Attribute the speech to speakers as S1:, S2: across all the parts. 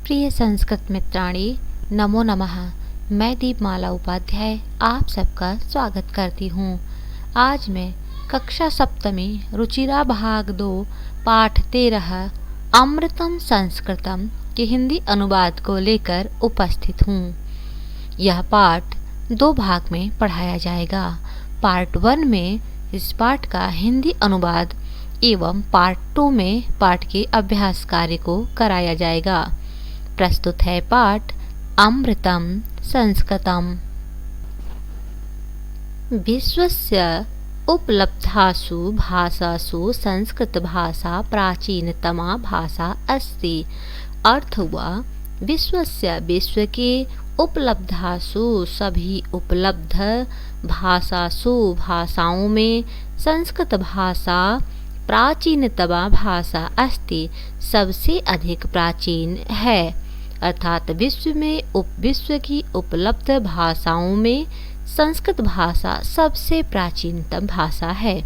S1: प्रिय संस्कृत मित्राणी, नमो नमः। मैं दीपमाला उपाध्याय आप सबका स्वागत करती हूँ। आज मैं कक्षा सप्तमी रुचिरा भाग 2 पाठ 13 अमृतम संस्कृतम के हिंदी अनुवाद को लेकर उपस्थित हूँ। यह पाठ 2 भाग में पढ़ाया जाएगा। पार्ट 1 में इस पाठ का हिंदी अनुवाद एवं पार्ट 2 में पाठ के अभ्यास कार्य को कराया जाएगा। प्रस्तुत है पाठ अमृतम संस्कृतम। विश्वस्य उपलब्धासु भाषासु संस्कृत भाषा प्राचीनतमा भाषा अस्ति। अर्थ हुआ, विश्वस्य विश्व के उपलब्धासु सभी उपलब्ध भाषासु भाषाओं में संस्कृत भाषा प्राचीनतमा भाषा अस्ति सबसे अधिक प्राचीन है। अर्थात विश्व की उपलब्ध भाषाओं में संस्कृत भाषा सबसे प्राचीनतम भाषा है।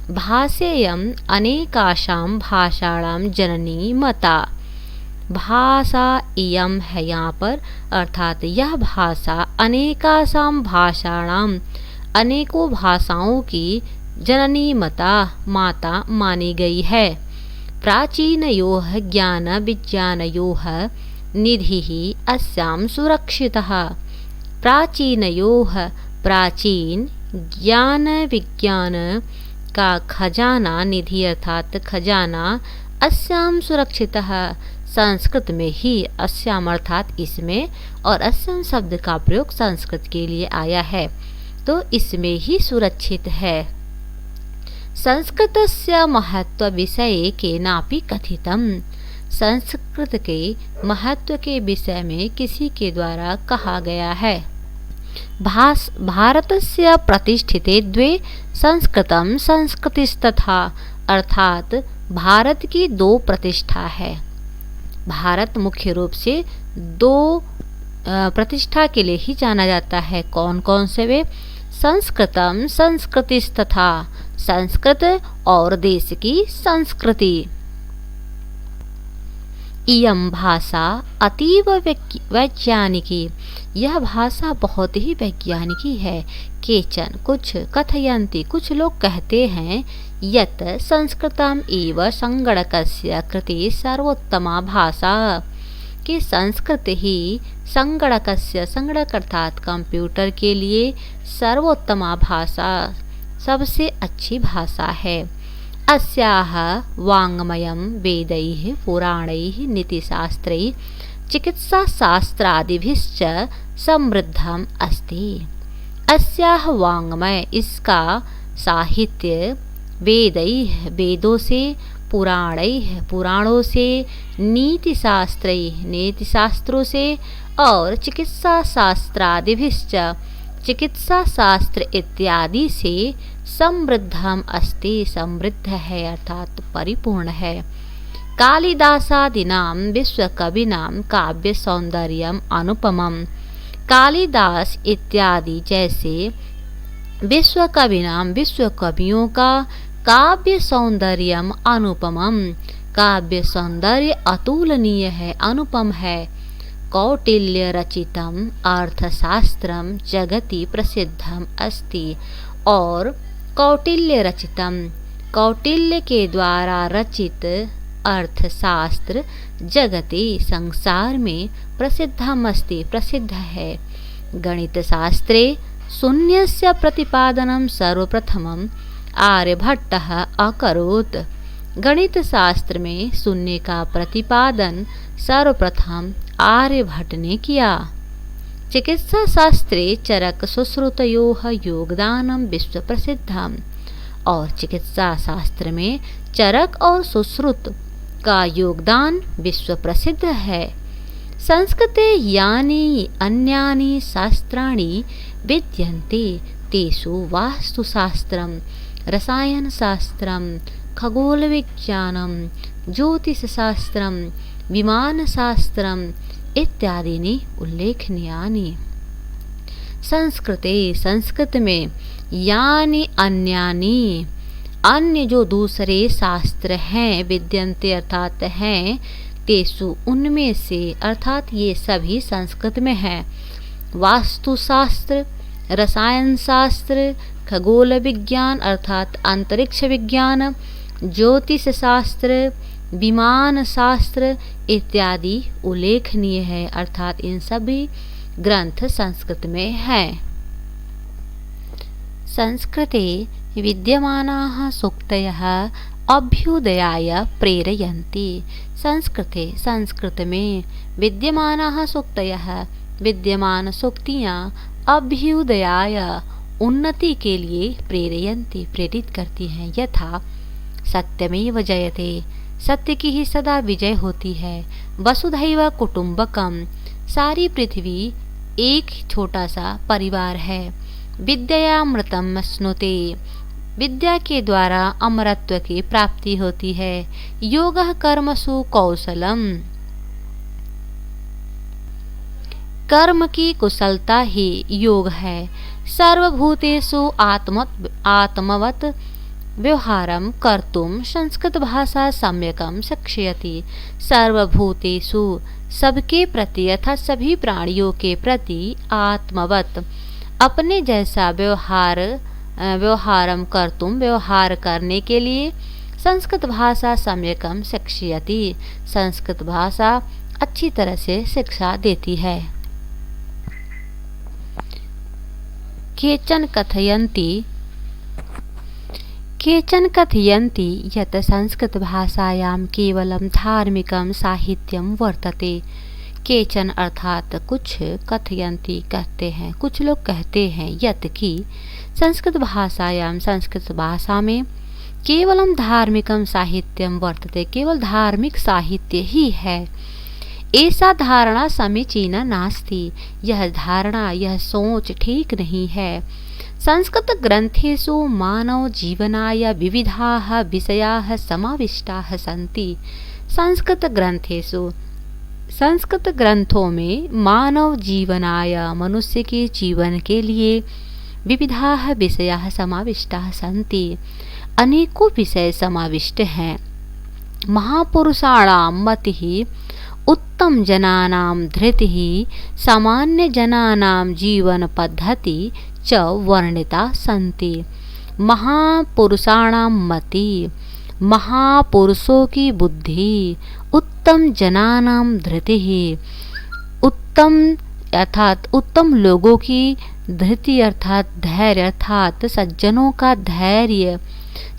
S1: भाषेयम् अनेकासां भाषाणां जननी मता। भाषा इयम है यहाँ पर, अर्थात यह भाषा अनेकासां भाषाणां अनेकों भाषाओं की जननी माता मानी गई है। प्राचीनयोः ज्ञान विज्ञानयोः निधिः अस्यां सुरक्षितः। प्राचीनयोः प्राचीन ज्ञान विज्ञान का खजाना, निधि अर्थात खजाना, अस्यां सुरक्षितः संस्कृत में ही, अस्याम अर्थात इसमें, और अस्याम शब्द का प्रयोग संस्कृत के लिए आया है तो इसमें ही सुरक्षित है। संस्कृतस्य महत्व विषये केनापि कथितम्। संस्कृत के महत्व के विषय में किसी के द्वारा कहा गया है। भारतस्य प्रतिष्ठिते द्वे संस्कृतम संस्कृतिस्तथा। अर्थात भारत की 2 प्रतिष्ठा है। भारत मुख्य रूप से 2 प्रतिष्ठा के लिए ही जाना जाता है। कौन कौन से वे? संस्कृतम संस्कृतिस्तथा, संस्कृत और देश की संस्कृति। इयं भाषा अतीव वैज्ञानिकी। यह भाषा बहुत ही वैज्ञानिकी है। केचन कुछ, कथयन्ति कुछ लोग कहते हैं, यत् संस्कृतम् एव संगणकस्य कृते सर्वोत्तमा भाषा, कि संस्कृत ही संगणकस्य, संगणक अर्थात कंप्यूटर के लिए सर्वोत्तमा भाषा, सबसे अच्छी भाषा है। अस्याः वाङ्मयं वेदैः पुराणैः नीतिशास्त्रैः चिकित्साशास्त्रादिभिश्च समृद्धम् अस्ति। अस्याः वाङ्मय, इसका साहित्य, वेदैः वेदों से, पुराणैः पुराणों से, नीतिशास्त्रैः नीतिशास्त्रों से, और चिकित्साशास्त्रादिभिश्च चिकित्सा शास्त्र इत्यादि से समृद्धम अस्ति, समृद्ध है अर्थात परिपूर्ण है। कालिदासादीनां विश्वकविनां काव्य सौंदर्यम अनुपमम। कालिदास इत्यादि जैसे विश्वकविनां, विश्व कवियों का काव्य सौंदर्यम अनुपमम, काव्य सौंदर्य अतुलनीय है, अनुपम है। कौटिल्य रचितम अर्थशास्त्रम जगति प्रसिद्धम अस्ति। और कौटिल्य रचितम, कौटिल्य के द्वारा रचित अर्थशास्त्र जगति संसार में प्रसिद्धम अस्ति, प्रसिद्ध है। गणित शास्त्रे शून्यस्य प्रतिपादनं सर्वप्रथमम् आर्यभट्टः अकरोत्। गणित शास्त्र में शून्य का प्रतिपादन सर्वप्रथम आर्यभट्ट ने किया। चिकित्सा शास्त्रे चरक सुश्रुतयोः योगदानम विश्व प्रसिद्धम। और चिकित्सा शास्त्र में चरक और सुश्रुत का योगदान विश्व प्रसिद्ध है। संस्कृते यानि अन्यानि शास्त्राणि विद्यन्ते तेषु वास्तुशास्त्रम, रसायनशास्त्रम, खगोलविज्ञानम, ज्योतिषशास्त्रम, विमानशास्त्रम इत्यादीनि उल्लेखनीयानि। संस्कृते, संस्कृत में, यानि अन्यानि, अन्य जो दूसरे शास्त्र हैं, विद्यन्ते अर्थात हैं, तेसु उनमें से, अर्थात ये सभी संस्कृत में है। वास्तुशास्त्र, रसायन शास्त्र, खगोल विज्ञान अर्थात अंतरिक्ष विज्ञान, ज्योतिष शास्त्र, विमान शास्त्र इत्यादि उल्लेखनीय है, अर्थात इन सभी ग्रंथ संस्कृत में हैं। संस्कृते विद्यमानाः सूक्तयः अभ्युदयाय प्रेरयन्ति। संस्कृते, संस्कृत में विद्यमानाः सूक्तयः विद्यमान सूक्तियाँ अभ्युदयाय उन्नति के लिए प्रेरयन्ति प्रेरित करती हैं। यथा सत्यमेव जयते, सत्य की ही सदा विजय होती है। वसुधैव कुटुम्बकम, सारी पृथ्वी एक छोटा सा परिवार है। विद्यामृतम स्नुते, विद्या के द्वारा अमरत्व की प्राप्ति होती है। योगः कर्मसु कौशलम, कर्म की कुशलता ही योग है। सर्वभूतेषु आत्मवत् व्यवहारं कर्तुम संस्कृत भाषा सम्यकम शिक्षयति। सर्वभूतेषु, सबके प्रति अर्थात सभी प्राणियों के प्रति, आत्मवत् अपने जैसा व्यवहारम कर्तुम व्यवहार करने के लिए, संस्कृत भाषा सम्यकम शिक्षयति संस्कृत भाषा अच्छी तरह से शिक्षा देती है। केचन कथयन्ति यत् संस्कृत भाषायां केवलं धार्मिकं साहित्यं वर्तते। केचन अर्थात कुछ, कथयन्ति कहते हैं, कुछ लोग कहते हैं, यत् कि संस्कृत भाषायां संस्कृत भाषा में केवलम धार्मिकम साहित्यम वर्तते, केवल धार्मिक साहित्य ही है। ऐसा धारणा समीचीना नास्ति, यह धारणा, यह सोच ठीक नहीं है। संस्कृत ग्रंथेषु मानव जीवनाय विविधाः विषयाः समाविष्टाः सन्ति। संस्कृत ग्रंथों में मानव जीवनाय, मनुष्य के जीवन के लिए, विविधाः विषयाः समाविष्टाः सन्ति, अनेकों विषय समाविष्ट हैं। महापुरुषाणां मतिः, उत्तम जनानां धृतिः, सामान्य जनानां जीवन पद्धति च वर्णिता सन्ति। महापुरुषाणां मति, महापुरुषों की बुद्धि, उत्तम जनानां धृतिः, उत्तम अर्थात उत्तम लोगों की धृति अर्थात धैर्य, अर्थात सज्जनों का धैर्य,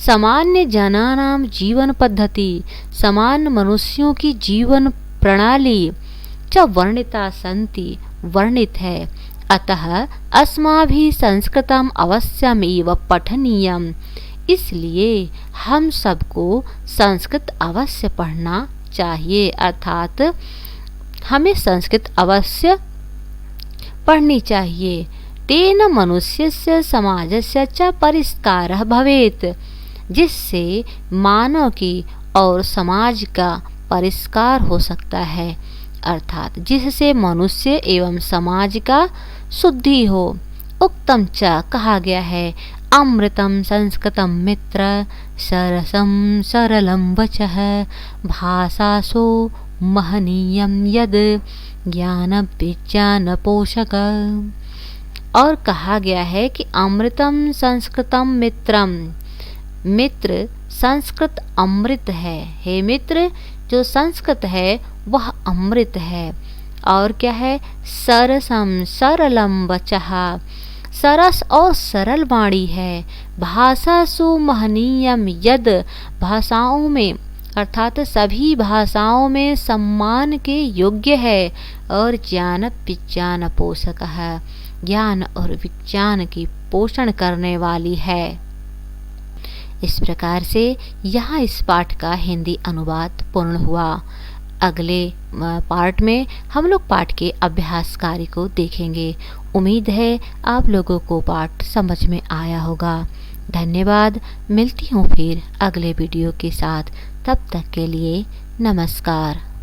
S1: सामान्य जनानां जीवन पद्धति, सामान्य मनुष्यों की जीवन प्रणाली च वर्णिता सन्ति, वर्णित है। अतः अस्माभिः संस्कृतम् अवश्यमेव पठनीयम्, इसलिए हम सबको संस्कृत अवश्य पढ़ना चाहिए, अर्थात हमें संस्कृत अवश्य पढ़नी चाहिए। तेन मनुष्यस्य समाजस्य च परिष्कारः भवेत्, जिससे मानव की और समाज का परिष्कार हो सकता है, अर्थात जिससे मनुष्य एवं समाज का शुद्धि हो। उक्तम च कहा गया है, अमृतम संस्कृतम मित्र, सरसम सरलम वचः, भाषासु महनीयम यद ज्ञान विज्ञान पोषक। और कहा गया है कि अमृतम संस्कृतम मित्रम, मित्र संस्कृत अमृत है। हे मित्र, जो संस्कृत है वह अमृत है। और क्या है, सरसम सरलम वचः, सरस और सरल वाणी है। भाषासु महनीयम यद, भाषाओं में अर्थात सभी भाषाओं में सम्मान के योग्य है। और ज्ञान विज्ञान पोषक है, ज्ञान और विज्ञान की पोषण करने वाली है। इस प्रकार से यहाँ इस पाठ का हिंदी अनुवाद पूर्ण हुआ। अगले पार्ट में हम लोग पाठ के अभ्यास कार्य को देखेंगे। उम्मीद है आप लोगों को पाठ समझ में आया होगा। धन्यवाद। मिलती हूँ फिर अगले वीडियो के साथ। तब तक के लिए नमस्कार।